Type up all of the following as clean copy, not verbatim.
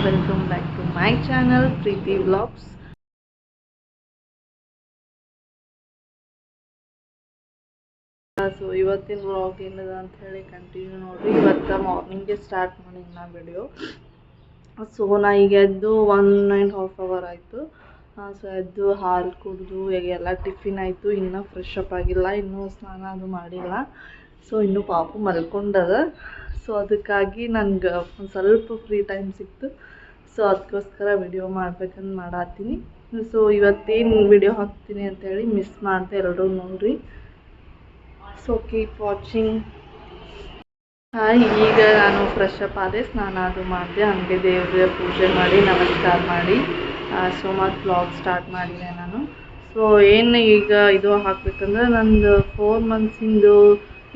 Welcome back to my channel Preethi vlogs. So ಇವತ್ತಿನ vlog ಏನಿದೆ ಅಂತ ಹೇಳಿ ಕಂಟಿನ್ಯೂ ನೋಡ್ರಿ. ಇವತ್ತು ಮಾರ್ನಿಂಗ್ಗೆ ಸ್ಟಾರ್ಟ್ ಮಾಡೀನಿ ನಾ ವಿಡಿಯೋ. ಸೊ ನಾ ಈಗ ಎದ್ದು 1.5 hour ಆಯಿತು. ಸೊ ಎದ್ದು ಹಾಲು ಕುಡಿದು ಎಲ್ಲ ಟಿಫಿನ್ ಆಯಿತು. ಇನ್ನೂ ಫ್ರೆಶ್ ಅಪ್ ಆಗಿಲ್ಲ, ಇನ್ನೂ ಸ್ನಾನ ಅದು ಮಾಡಿಲ್ಲ. ಸೊ ಇನ್ನೂ ಪಾಪು ಮಲ್ಕೊಂಡದ. ಸೊ ಅದಕ್ಕಾಗಿ ನನಗೆ ಒಂದು ಸ್ವಲ್ಪ ಫ್ರೀ ಟೈಮ್ ಸಿಕ್ತು. ಸೊ ಅದಕ್ಕೋಸ್ಕರ ವಿಡಿಯೋ ಮಾಡ್ಬೇಕಂತ ಮಾಡತ್ತೀನಿ. ಸೊ ಇವತ್ತೇನು ವಿಡಿಯೋ ಹಾಕ್ತೀನಿ ಅಂತೇಳಿ ಮಿಸ್ ಮಾಡಿದೆ, ಎಲ್ಲರೂ ನೋಡ್ರಿ. So keep watching. ಈಗ ನಾನು ಫ್ರೆಶ್ ಅಪ್ ಆದೆ, ಸ್ನಾನ ಅದು ಮಾಡಿದೆ, ಹಂಗೆ ದೇವ್ರ ಪೂಜೆ ಮಾಡಿ ನಮಸ್ಕಾರ ಮಾಡಿ ಸೊ ಮತ್ತು ವ್ಲಾಗ್ ಸ್ಟಾರ್ಟ್ ಮಾಡಿದೆ ನಾನು. ಸೊ ಏನು ಈಗ ಇದು ಹಾಕ್ಬೇಕಂದ್ರೆ ನಂದು 4 months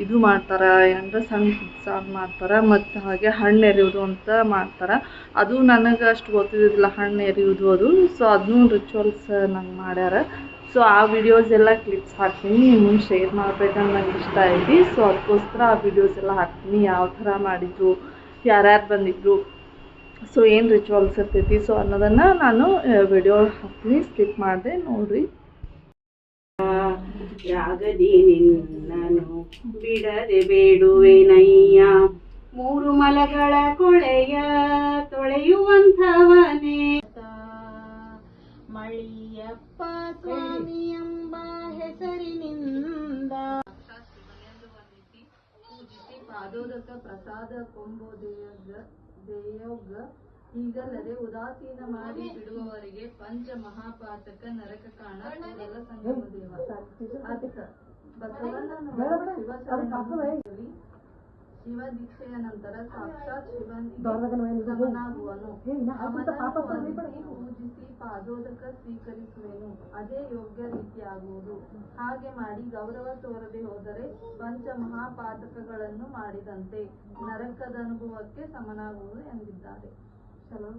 ಇದು ಮಾಡ್ತಾರೆ, ಏನಂದ್ರೆ ಸಣ್ಣ ಸಾರು ಮಾಡ್ತಾರೆ, ಮತ್ತು ಹಾಗೆ ಹಣ್ಣು ಎರೆಯೋದು ಅಂತ ಮಾಡ್ತಾರೆ. ಅದು ನನಗೆ ಅಷ್ಟು ಗೊತ್ತಿದ್ದಿಲ್ಲ, ಹಣ್ಣು ಎರೆಯೋದು ಅದು. ಸೊ ಅದನ್ನೂ ರಿಚುವಲ್ಸ್ ನಂಗೆ ಮಾಡ್ಯಾರ. ಸೊ ಆ ವಿಡಿಯೋಸ್ ಎಲ್ಲ ಕ್ಲಿಪ್ಸ್ ಹಾಕ್ತೀನಿ, ನಿಮ್ಮ ಮುಂದೆ ಶೇರ್ ಮಾಡ್ಬೇಕಂತ ನಂಗೆ ಇಷ್ಟ ಐತಿ. ಸೊ ಅದಕ್ಕೋಸ್ಕರ ಆ ವಿಡಿಯೋಸ್ ಎಲ್ಲ ಹಾಕ್ತೀನಿ, ಯಾವ ಥರ ಮಾಡಿದ್ರು, ಯಾರ್ಯಾರು ಬಂದಿದ್ರು, ಸೊ ಏನು ರಿಚುವಲ್ಸ್ ಇರ್ತೈತಿ ಸೊ ಅನ್ನೋದನ್ನು ನಾನು ವಿಡಿಯೋ ಹಾಕ್ತೀನಿ. ಸ್ಕಿಪ್ ಮಾಡಿದೆ ನೋಡಿರಿ. ಯಾಗದಿ ನಿನ್ನನು ಬಿಡದೆ ಬೇಡುವೆನಯ್ಯ, 3 ಮಲಗಳ ಕೊಳೆಯ ತೊಳೆಯುವಂಥವನೇ ಮಳಿಯಪ್ಪ ಸ್ವಾಮಿ ಎಂಬ ಹೆಸರಿನಿಂದ ಪೂಜಿಸಿ ಪಾದೋದಕ ಪ್ರಸಾದ ಕೊಂಬೋದೇಯೋಗ ಈಗಲ್ಲದೆ ಉದಾಸೀನ ಮಾಡಿ ಬಿಡುವವರಿಗೆ ಪಂಚ ಮಹಾಪಾತಕ ನರಕ ಕಾಣ ಕೂಡಲ ಸಂಗಮ ದೇವ. ಅರ್ಥ: ಬಸವಣ್ಣನವರು ಶಿವ ದೀಕ್ಷೆಯ ನಂತರ ಸಾಕ್ಷಾತ್ ಶಿವನಿಗೆ ಸಮನಾಗುವನು. ಪೂಜಿಸಿ ಪಾದೋದಕ ಸ್ವೀಕರಿಸುವೆನು, ಅದೇ ಯೋಗ್ಯ ರೀತಿಯಾಗುವುದು. ಹಾಗೆ ಮಾಡಿ ಗೌರವ ತೋರದೆ ಹೋದರೆ ಪಂಚ ಮಹಾಪಾತಕಗಳನ್ನು ಮಾಡಿದಂತೆ ನರಕದ ಅನುಭವಕ್ಕೆ ಸಮನಾಗುವುದು ಎಂದಿದ್ದಾರೆ. ಚಲೋ.